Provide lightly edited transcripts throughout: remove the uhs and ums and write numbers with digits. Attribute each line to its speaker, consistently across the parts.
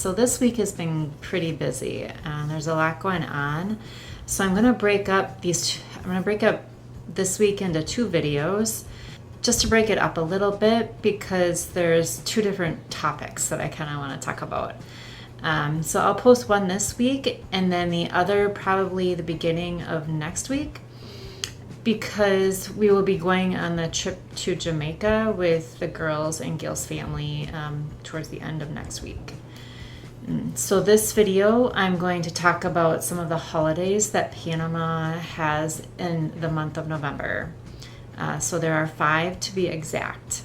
Speaker 1: So this week has been pretty busy. There's a lot going on. So I'm going to break up this week into 2 videos just to break it up a little bit because there's 2 different topics that I kind of want to talk about. So I'll post one this week and then the other probably the beginning of next week, because we will be going on the trip to Jamaica with the girls and Gail's family towards the end of next week. So this video, I'm going to talk about some of the holidays that Panama has in the month of November. So there are 5 to be exact.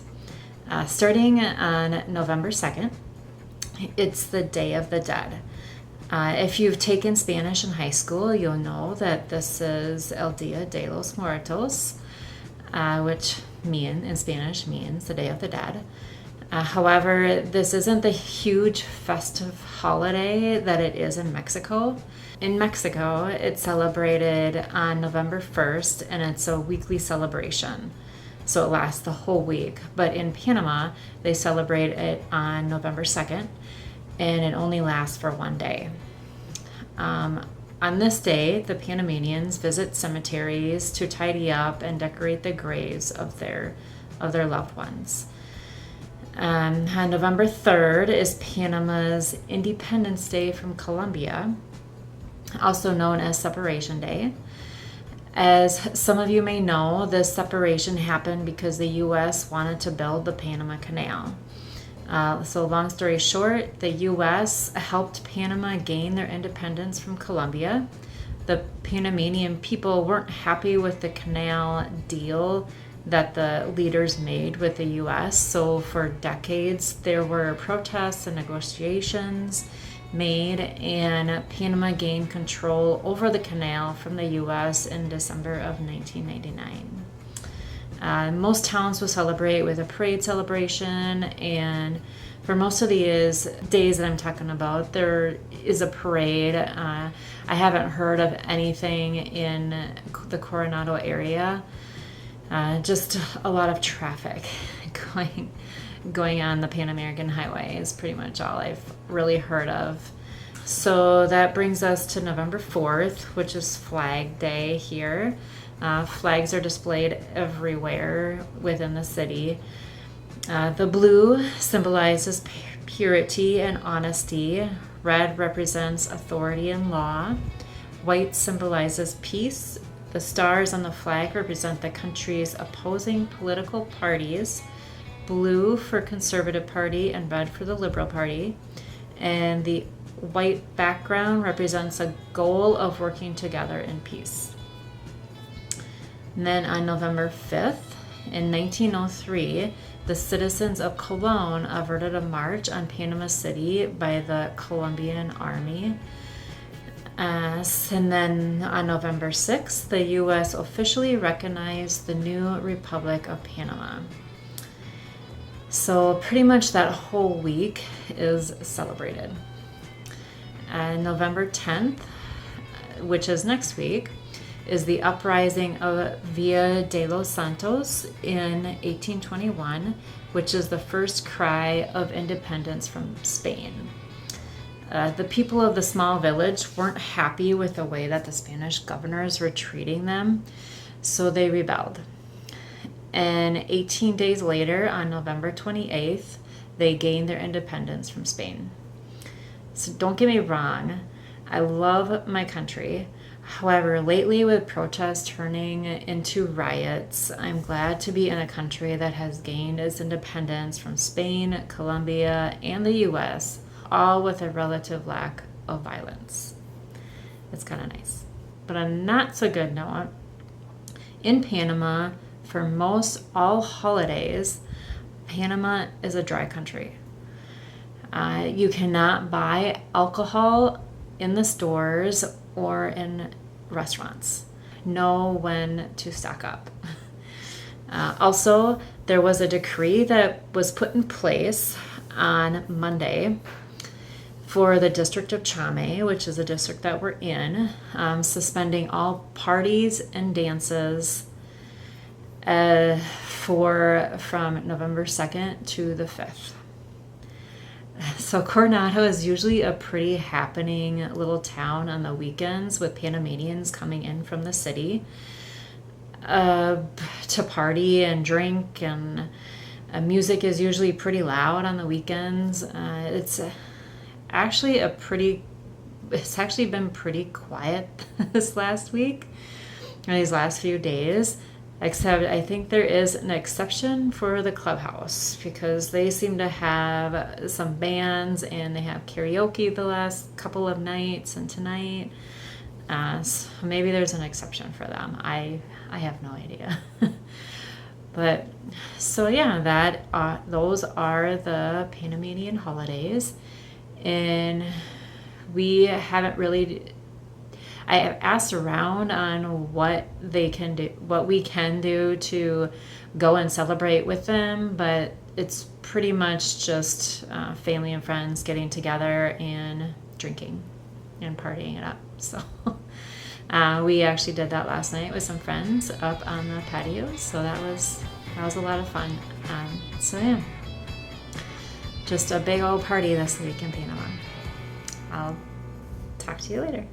Speaker 1: Starting on November 2nd, it's the Day of the Dead. If you've taken Spanish in high school, you'll know that this is El Día de los Muertos, which in Spanish means the Day of the Dead. However, this isn't the huge festive holiday that it is in Mexico. In Mexico, it's celebrated on November 1st, and it's a weekly celebration. So it lasts the whole week. But in Panama, they celebrate it on November 2nd, and it only lasts for 1 day. On this day, the Panamanians visit cemeteries to tidy up and decorate the graves of their loved ones. On November 3rd is Panama's Independence Day from Colombia, also known as Separation Day. As some of you may know, this separation happened because the U.S. wanted to build the Panama Canal. So long story short, the U.S. helped Panama gain their independence from Colombia. The Panamanian people weren't happy with the canal deal that the leaders made with the U.S. So for decades, there were protests and negotiations made, and Panama gained control over the canal from the U.S. in December of 1999. Most towns will celebrate with a parade celebration, and for most of these days that I'm talking about, there is a parade. I haven't heard of anything in the Coronado area. Just a lot of traffic going on the Pan American Highway is pretty much all I've really heard of. So that brings us to November 4th, which is Flag Day here. Flags are displayed everywhere within the city. The blue symbolizes purity and honesty. Red represents authority and law. White symbolizes peace. The stars on the flag represent the country's opposing political parties. Blue for Conservative Party and red for the Liberal Party. And the white background represents a goal of working together in peace. And then on November 5th, in 1903, the citizens of Colón averted a march on Panama City by the Colombian army. And then on November 6th, the U.S. officially recognized the new Republic of Panama. So pretty much that whole week is celebrated. November 10th, which is next week, is the Uprising of Villa de los Santos in 1821, which is the first cry of independence from Spain. The people of the small village weren't happy with the way that the Spanish governors were treating them, so they rebelled. And 18 days later, on November 28th, they gained their independence from Spain. So don't get me wrong, I love my country. However, lately with protests turning into riots, I'm glad to be in a country that has gained its independence from Spain, Colombia, and the U.S., all with a relative lack of violence. It's kind of nice. But on a not so good note, in Panama, for most all holidays, Panama is a dry country. You cannot buy alcohol in the stores or in restaurants. Know when to stock up. Also, there was a decree that was put in place on Monday for the District of Chame, which is the district that we're in, suspending all parties and dances from November 2nd to the 5th. So Coronado is usually a pretty happening little town on the weekends with Panamanians coming in from the city to party and drink, and music is usually pretty loud on the weekends. It's actually been pretty quiet this last week, or these last few days. Except I think there is an exception for the clubhouse because they seem to have some bands and they have karaoke the last couple of nights and tonight. So maybe there's an exception for them. I have no idea. But so yeah, those are the Panamanian holidays, and we haven't really. I have asked around on what we can do to go and celebrate with them, but it's pretty much just family and friends getting together and drinking and partying it up. So we actually did that last night with some friends up on the patio, so that was a lot of fun. So yeah, just a big old party this week in Panama. I'll talk to you later.